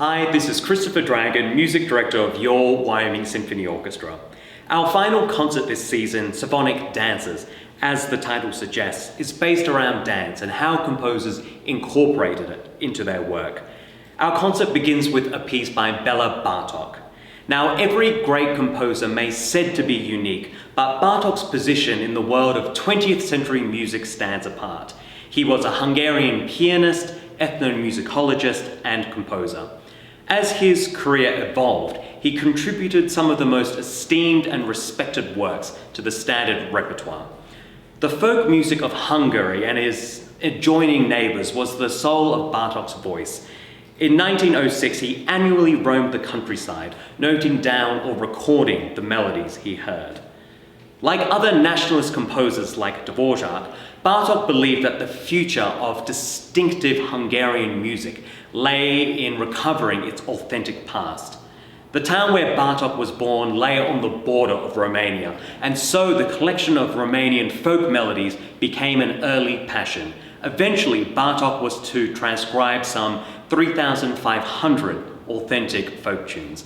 Hi, this is Christopher Dragon, Music Director of your Wyoming Symphony Orchestra. Our final concert this season, Symphonic Dances, as the title suggests, is based around dance and how composers incorporated it into their work. Our concert begins with a piece by Bela Bartok. Now, every great composer may be said to be unique, but Bartok's position in the world of 20th century music stands apart. He was a Hungarian pianist, ethnomusicologist, and composer. As his career evolved, he contributed some of the most esteemed and respected works to the standard repertoire. The folk music of Hungary and his adjoining neighbours was the soul of Bartok's voice. In 1906, he annually roamed the countryside, noting down or recording the melodies he heard. Like other nationalist composers like Dvorak, Bartok believed that the future of distinctive Hungarian music lay in recovering its authentic past. The town where Bartok was born lay on the border of Romania, and so the collection of Romanian folk melodies became an early passion. Eventually, Bartok was to transcribe some 3,500 authentic folk tunes.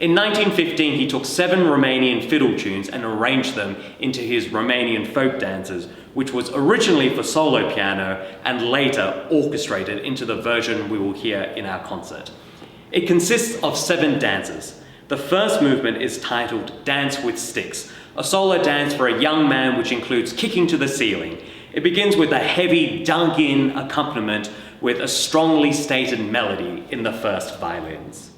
In 1915, he took 7 Romanian fiddle tunes and arranged them into his Romanian folk dances, which was originally for solo piano and later orchestrated into the version we will hear in our concert. It consists of 7 dances. The first movement is titled Dance with Sticks, a solo dance for a young man which includes kicking to the ceiling. It begins with a heavy dug-in accompaniment with a strongly stated melody in the first violins.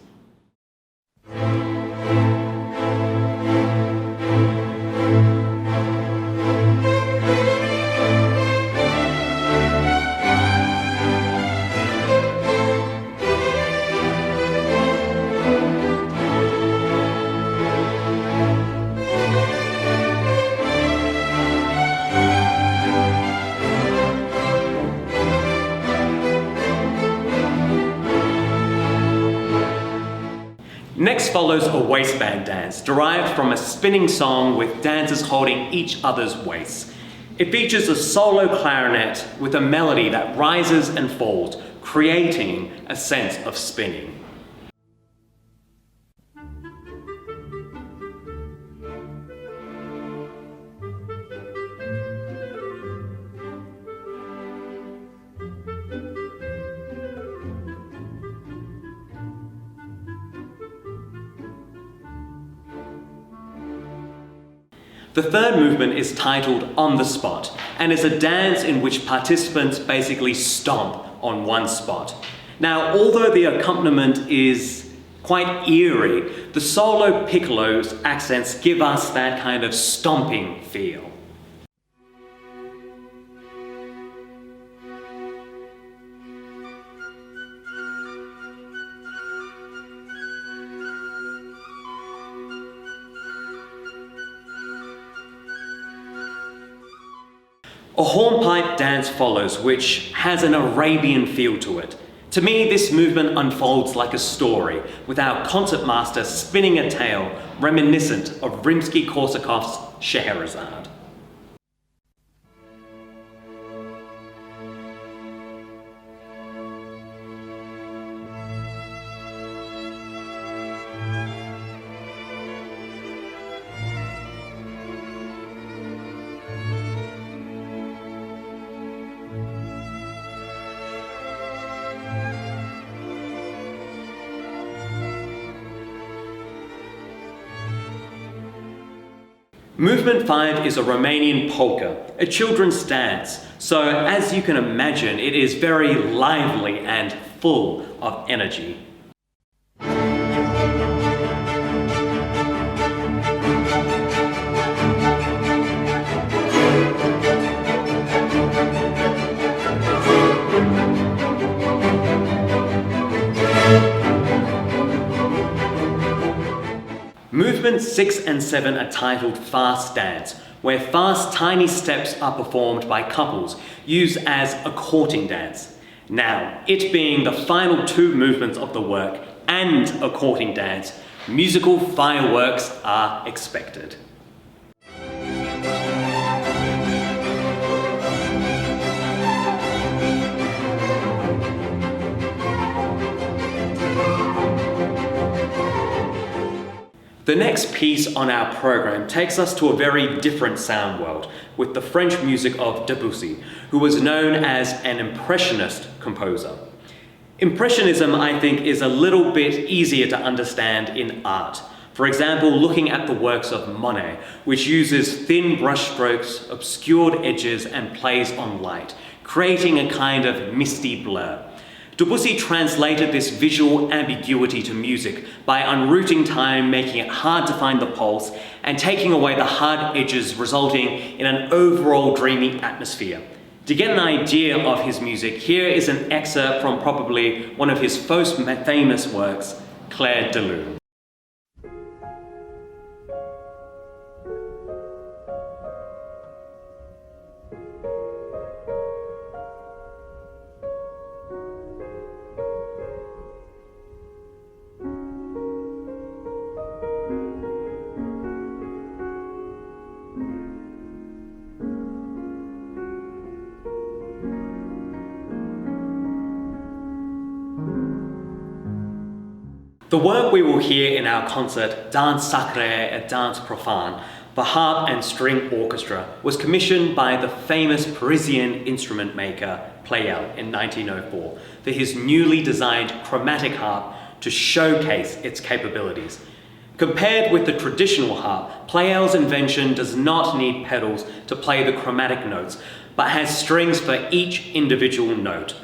Next follows a waistband dance, derived from a spinning song with dancers holding each other's waists. It features a solo clarinet with a melody that rises and falls, creating a sense of spinning. The third movement is titled On the Spot and is a dance in which participants basically stomp on one spot. Now, although the accompaniment is quite eerie, the solo piccolo's accents give us that kind of stomping feel. A hornpipe dance follows, which has an Arabian feel to it. To me, this movement unfolds like a story, with our concertmaster spinning a tale reminiscent of Rimsky-Korsakov's Scheherazade. Movement 5 is a Romanian polka, a children's dance, so as you can imagine, it is very lively and full of energy. Movements 6 and 7 are titled Fast Dance, where fast tiny steps are performed by couples, used as a courting dance. Now, it being the final 2 movements of the work and a courting dance, musical fireworks are expected. The next piece on our program takes us to a very different sound world with the French music of Debussy, who was known as an impressionist composer. Impressionism, I think, is a little bit easier to understand in art. For example, looking at the works of Monet, which uses thin brushstrokes, obscured edges, and plays on light, creating a kind of misty blur. Debussy translated this visual ambiguity to music by unrooting time, making it hard to find the pulse, and taking away the hard edges, resulting in an overall dreamy atmosphere. To get an idea of his music, here is an excerpt from probably one of his most famous works, Clair de Lune. The work we will hear in our concert, Danse Sacrée et Danse Profane, for harp and string orchestra, was commissioned by the famous Parisian instrument maker Pleyel in 1904 for his newly designed chromatic harp to showcase its capabilities. Compared with the traditional harp, Pleyel's invention does not need pedals to play the chromatic notes, but has strings for each individual note.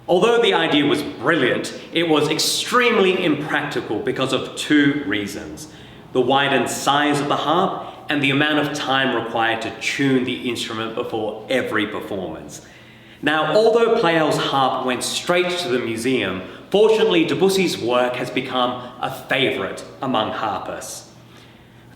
Although the idea was brilliant, it was extremely impractical because of two reasons: the widened size of the harp and the amount of time required to tune the instrument before every performance. Now, although Pleyel's harp went straight to the museum, fortunately Debussy's work has become a favorite among harpists.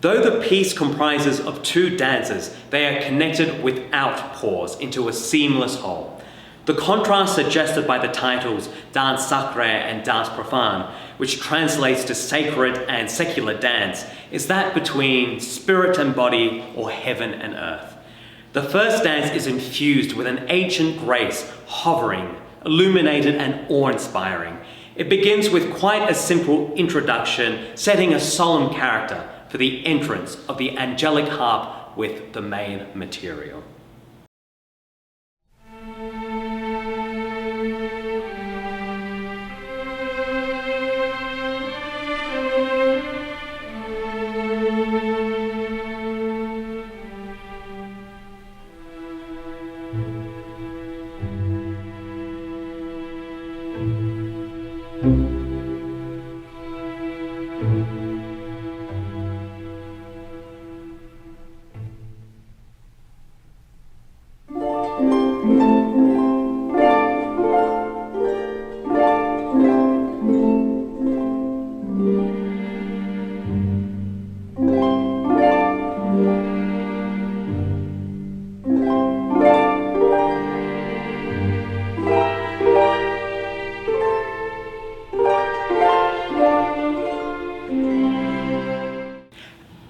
Though the piece comprises of two dances, they are connected without pause into a seamless whole. The contrast suggested by the titles Danse Sacrée and Danse Profane, which translates to sacred and secular dance, is that between spirit and body, or heaven and earth. The first dance is infused with an ancient grace, hovering, illuminated and awe-inspiring. It begins with quite a simple introduction, setting a solemn character for the entrance of the angelic harp with the main material.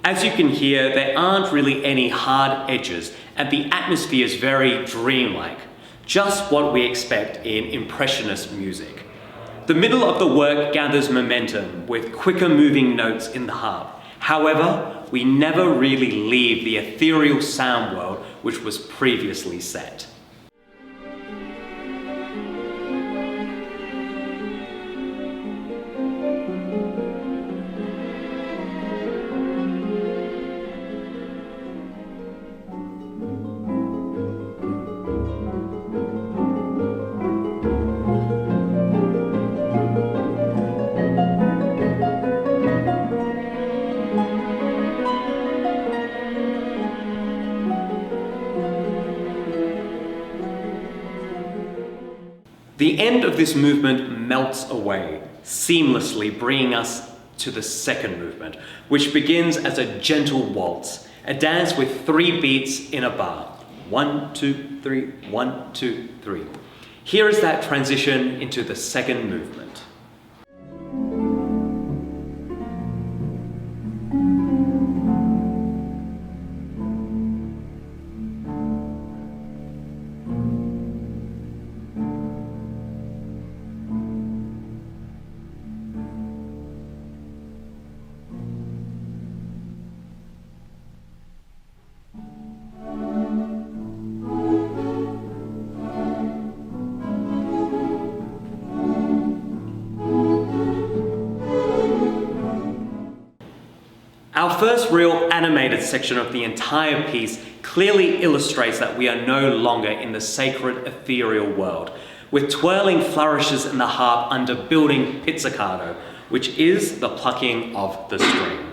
As you can hear, there aren't really any hard edges, and the atmosphere is very dreamlike, just what we expect in impressionist music. The middle of the work gathers momentum with quicker moving notes in the harp. However, we never really leave the ethereal sound world which was previously set. The end of this movement melts away, seamlessly bringing us to the second movement, which begins as a gentle waltz, a dance with 3 beats in a bar. 1, 2, 3, 1, 2, 3. Here is that transition into the second movement. first real animated section of the entire piece clearly illustrates that we are no longer in the sacred ethereal world, with twirling flourishes in the harp under building pizzicato, which is the plucking of the string.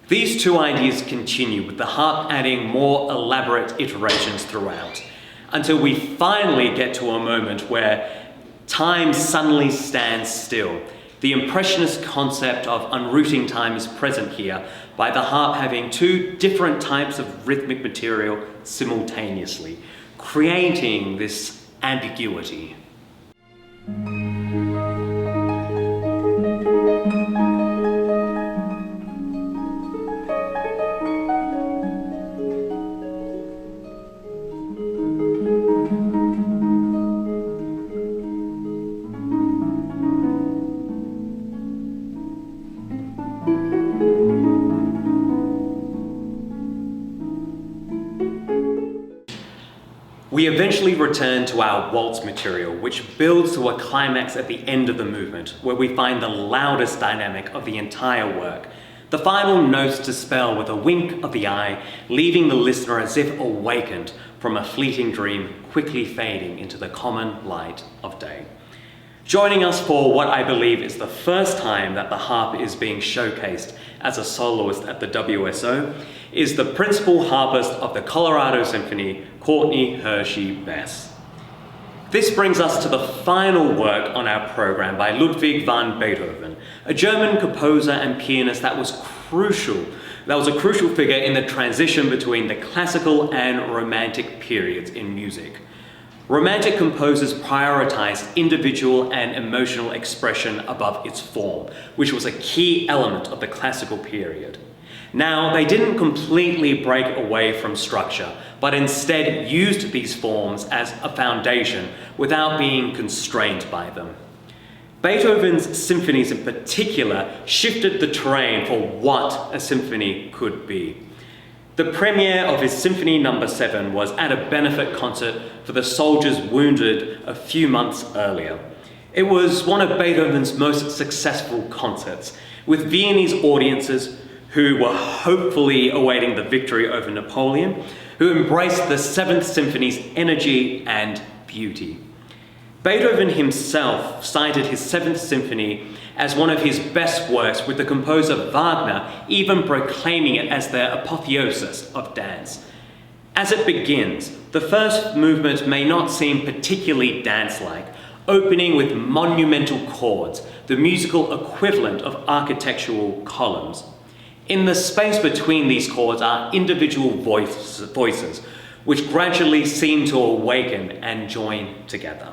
These two ideas continue, with the harp adding more elaborate iterations throughout, until we finally get to a moment where time suddenly stands still. The impressionist concept of unrooting time is present here, by the harp having two different types of rhythmic material simultaneously, creating this ambiguity. We eventually return to our waltz material, which builds to a climax at the end of the movement, where we find the loudest dynamic of the entire work. The final notes dispel with a wink of the eye, leaving the listener as if awakened from a fleeting dream, quickly fading into the common light of day. Joining us for what I believe is the first time that the harp is being showcased as a soloist at the WSO is the principal harpist of the Colorado Symphony, Courtney Hershey-Bess. This brings us to the final work on our program by Ludwig van Beethoven, a German composer and pianist that was a crucial figure in the transition between the classical and romantic periods in music. Romantic composers prioritized individual and emotional expression above its form, which was a key element of the classical period. Now, they didn't completely break away from structure, but instead used these forms as a foundation without being constrained by them. Beethoven's symphonies in particular shifted the terrain for what a symphony could be. The premiere of his Symphony No. 7 was at a benefit concert for the soldiers wounded a few months earlier. It was one of Beethoven's most successful concerts, with Viennese audiences who were hopefully awaiting the victory over Napoleon, who embraced the Seventh Symphony's energy and beauty. Beethoven himself cited his Seventh Symphony as one of his best works, with the composer Wagner even proclaiming it as the apotheosis of dance. As it begins, the first movement may not seem particularly dance-like, opening with monumental chords, the musical equivalent of architectural columns. In the space between these chords are individual voices, which gradually seem to awaken and join together.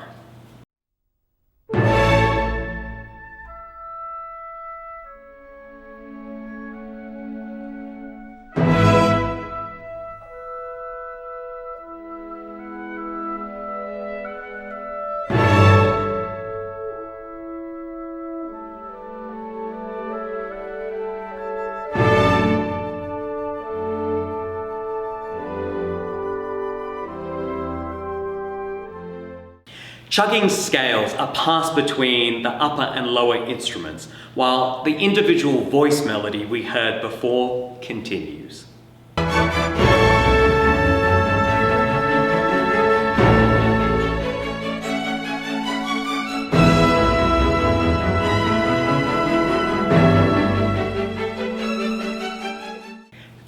Chugging scales are passed between the upper and lower instruments, while the individual voice melody we heard before continues.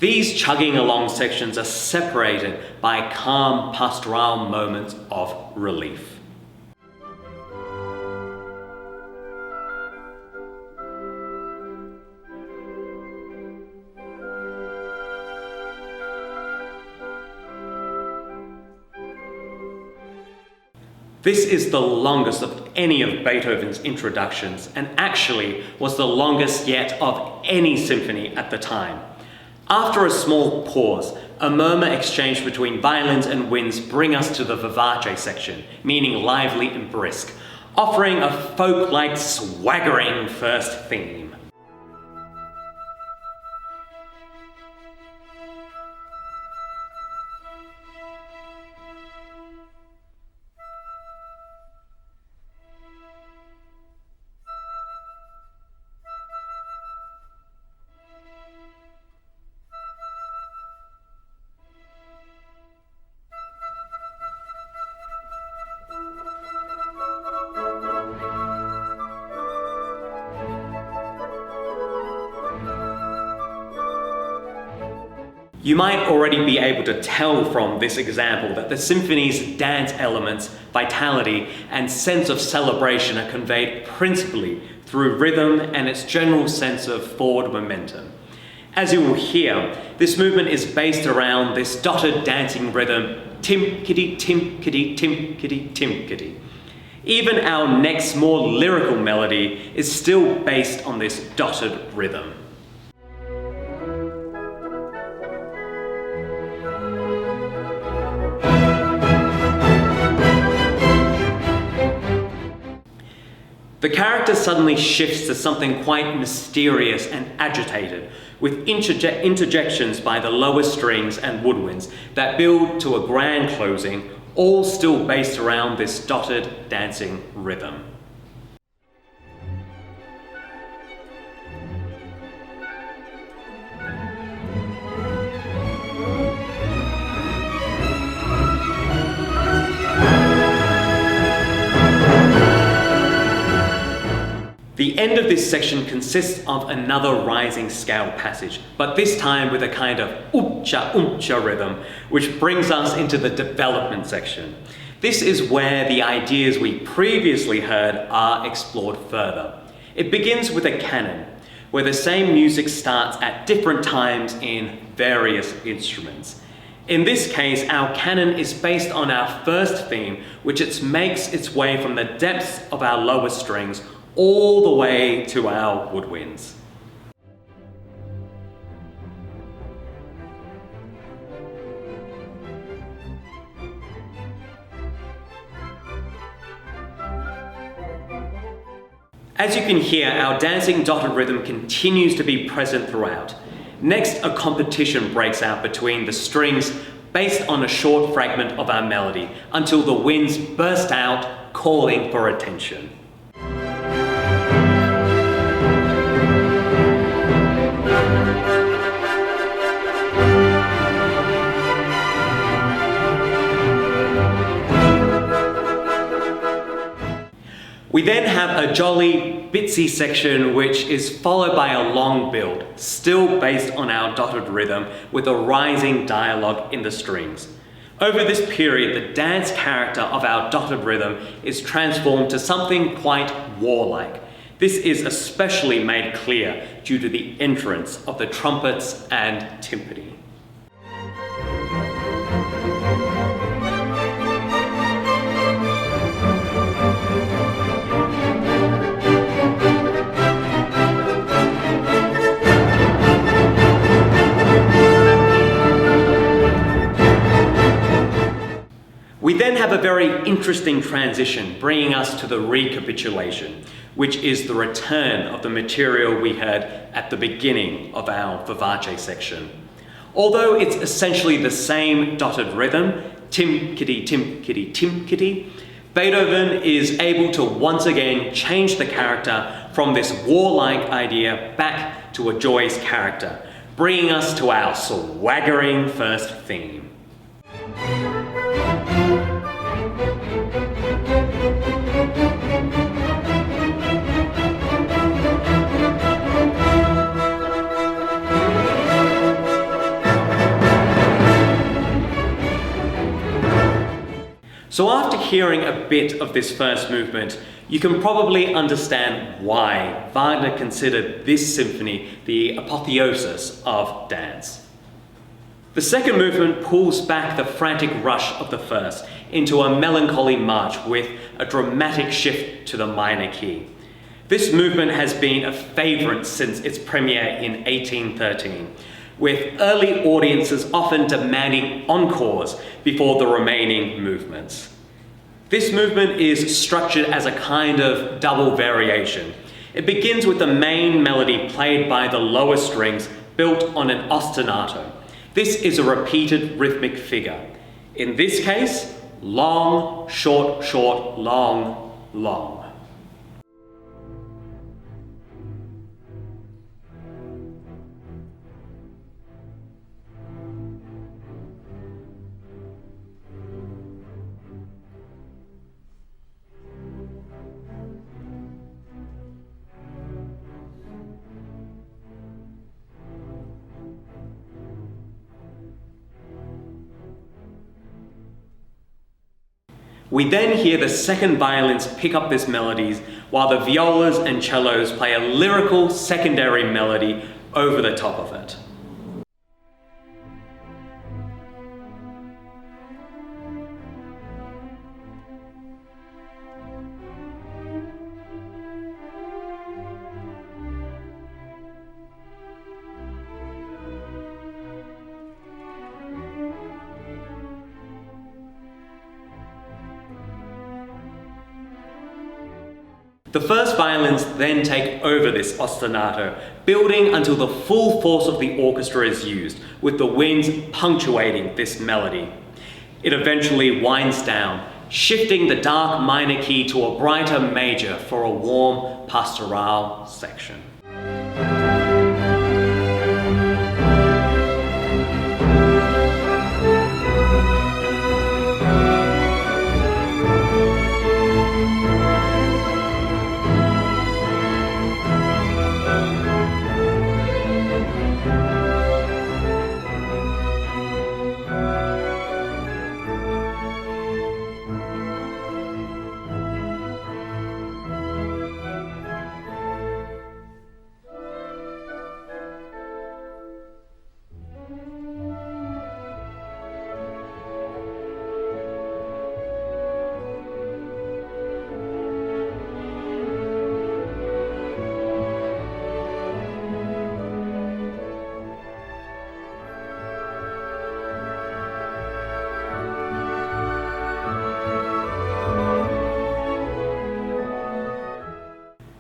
These chugging along sections are separated by calm pastoral moments of relief. This is the longest of any of Beethoven's introductions, and actually was the longest yet of any symphony at the time. After a small pause, a murmur exchanged between violins and winds bring us to the vivace section, meaning lively and brisk, offering a folk-like swaggering first theme. You might already be able to tell from this example that the symphony's dance elements, vitality, and sense of celebration are conveyed principally through rhythm and its general sense of forward momentum. As you will hear, this movement is based around this dotted dancing rhythm, tim-kitty, tim-kitty, tim-kitty, tim-kitty. Even our next more lyrical melody is still based on this dotted rhythm. The character suddenly shifts to something quite mysterious and agitated, with interjections by the lower strings and woodwinds that build to a grand closing, all still based around this dotted dancing rhythm. The end of this section consists of another rising scale passage, but this time with a kind of umcha rhythm, which brings us into the development section. This is where the ideas we previously heard are explored further. It begins with a canon, where the same music starts at different times in various instruments. In this case, our canon is based on our first theme, which makes its way from the depths of our lower strings all the way to our woodwinds. As you can hear, our dancing dotted rhythm continues to be present throughout. Next, a competition breaks out between the strings based on a short fragment of our melody until the winds burst out, calling for attention. We then have a jolly, bitsy section which is followed by a long build, still based on our dotted rhythm with a rising dialogue in the strings. Over this period, the dance character of our dotted rhythm is transformed to something quite warlike. This is especially made clear due to the entrance of the trumpets and timpani. We then have a very interesting transition, bringing us to the recapitulation, which is the return of the material we heard at the beginning of our vivace section. Although it's essentially the same dotted rhythm, tim-kitty, tim-kitty, tim-kitty, Beethoven is able to once again change the character from this warlike idea back to a joyous character, bringing us to our swaggering first theme. So after hearing a bit of this first movement, you can probably understand why Wagner considered this symphony the apotheosis of dance. The second movement pulls back the frantic rush of the first into a melancholy march with a dramatic shift to the minor key. This movement has been a favourite since its premiere in 1813, with early audiences often demanding encores before the remaining movements. This movement is structured as a kind of double variation. It begins with the main melody played by the lower strings built on an ostinato. This is a repeated rhythmic figure. In this case, long, short, short, long, long. We then hear the second violins pick up this melody while the violas and cellos play a lyrical secondary melody over the top of it. The first violins then take over this ostinato, building until the full force of the orchestra is used, with the winds punctuating this melody. It eventually winds down, shifting the dark minor key to a brighter major for a warm pastoral section.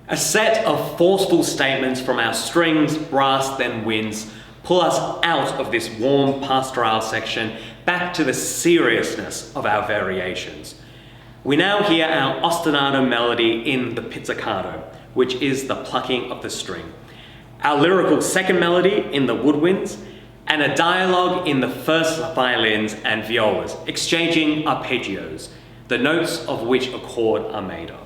A set of forceful statements from our strings, brass, then winds pull us out of this warm pastoral section back to the seriousness of our variations. We now hear our ostinato melody in the pizzicato, which is the plucking of the string, our lyrical second melody in the woodwinds, and a dialogue in the first violins and violas, exchanging arpeggios, the notes of which a chord are made of.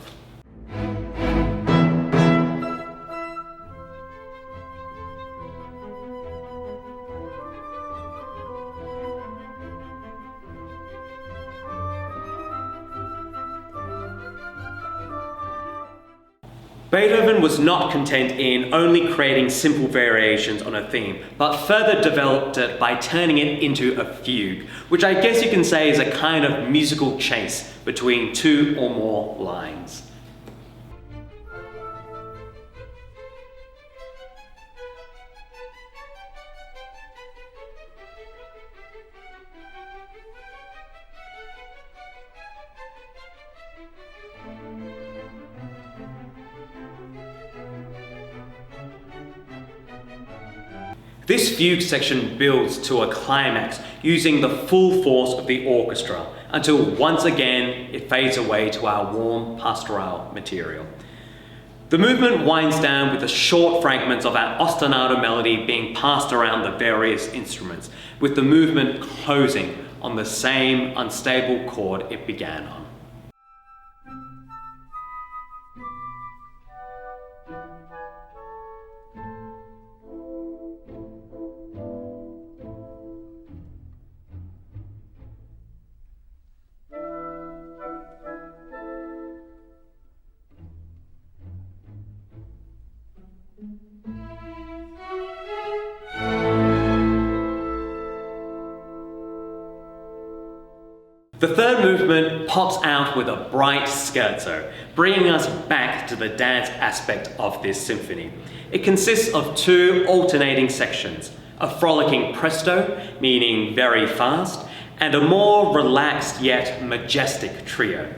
Beethoven was not content in only creating simple variations on a theme, but further developed it by turning it into a fugue, which I guess you can say is a kind of musical chase between two or more lines. This fugue section builds to a climax using the full force of the orchestra until once again it fades away to our warm pastoral material. The movement winds down with the short fragments of our ostinato melody being passed around the various instruments, with the movement closing on the same unstable chord it began on. The third movement pops out with a bright scherzo, bringing us back to the dance aspect of this symphony. It consists of two alternating sections, a frolicking presto, meaning very fast, and a more relaxed yet majestic trio.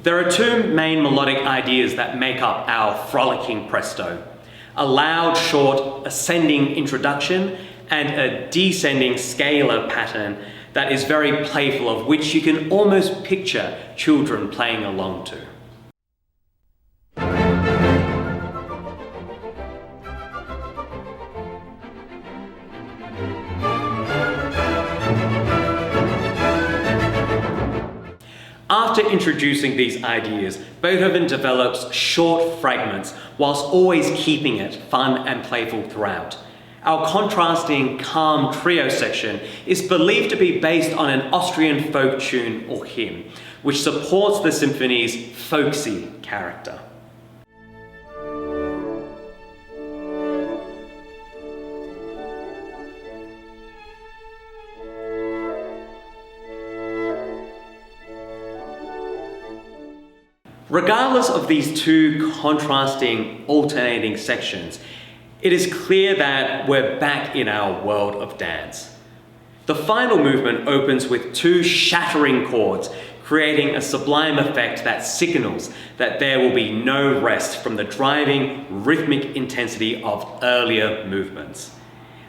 There are two main melodic ideas that make up our frolicking presto: a loud, short, ascending introduction and a descending scalar pattern that is very playful, of which you can almost picture children playing along to. After introducing these ideas, Beethoven develops short fragments whilst always keeping it fun and playful throughout. Our contrasting, calm trio section is believed to be based on an Austrian folk tune or hymn, which supports the symphony's folksy character. Regardless of these two contrasting, alternating sections, it is clear that we're back in our world of dance. The final movement opens with two shattering chords, creating a sublime effect that signals that there will be no rest from the driving, rhythmic intensity of earlier movements.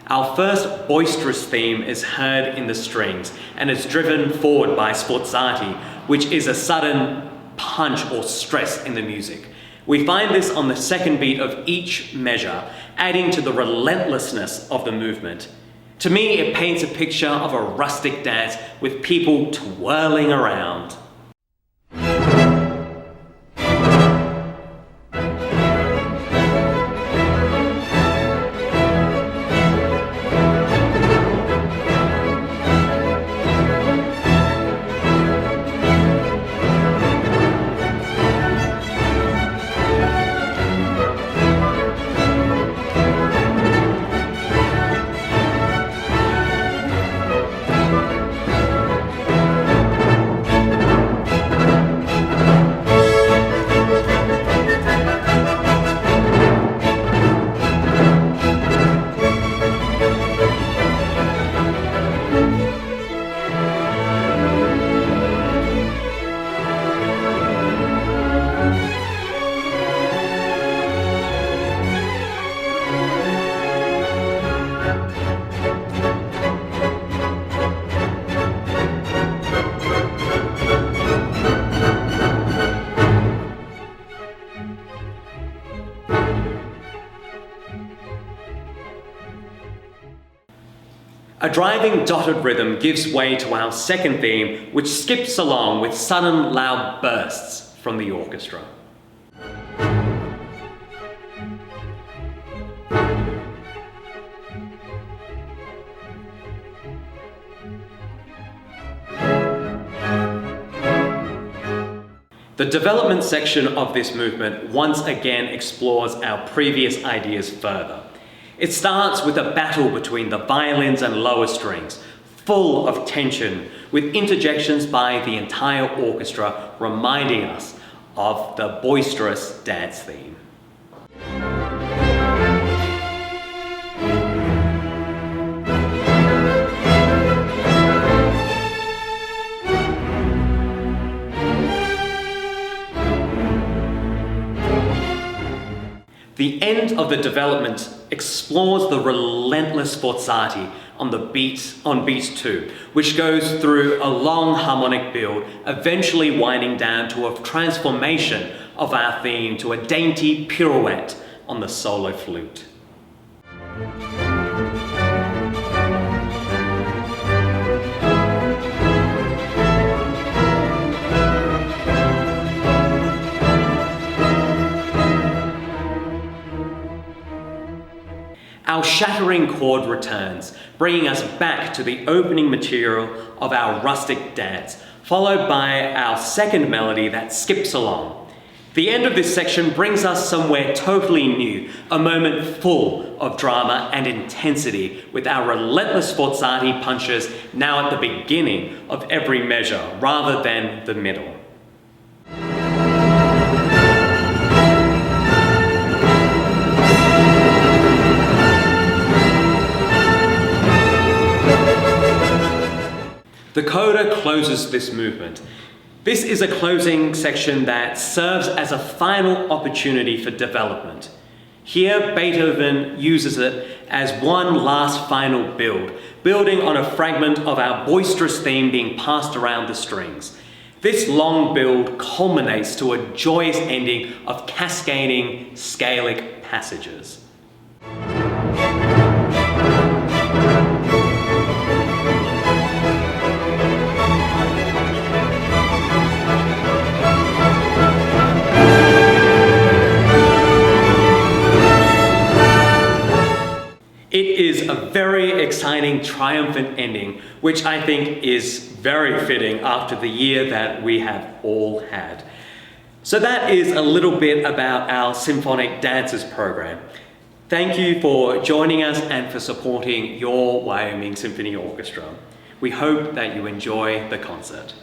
Our first boisterous theme is heard in the strings and is driven forward by sforzati, which is a sudden punch or stress in the music. We find this on the second beat of each measure, adding to the relentlessness of the movement. To me, it paints a picture of a rustic dance with people twirling around. A driving dotted rhythm gives way to our second theme, which skips along with sudden loud bursts from the orchestra. The development section of this movement once again explores our previous ideas further. It starts with a battle between the violins and lower strings, full of tension, with interjections by the entire orchestra reminding us of the boisterous dance theme. The end of the development explores the relentless sforzati on beat 2, which goes through a long harmonic build, eventually winding down to a transformation of our theme to a dainty pirouette on the solo flute. Our shattering chord returns, bringing us back to the opening material of our rustic dance, followed by our second melody that skips along. The end of this section brings us somewhere totally new, a moment full of drama and intensity, with our relentless sforzati punches now at the beginning of every measure rather than the middle. The coda closes this movement. This is a closing section that serves as a final opportunity for development. Here, Beethoven uses it as one last final build, building on a fragment of our boisterous theme being passed around the strings. This long build culminates to a joyous ending of cascading scalic passages. It is a very exciting, triumphant ending, which I think is very fitting after the year that we have all had. So that is a little bit about our Symphonic Dances program. Thank you for joining us and for supporting your Wyoming Symphony Orchestra. We hope that you enjoy the concert.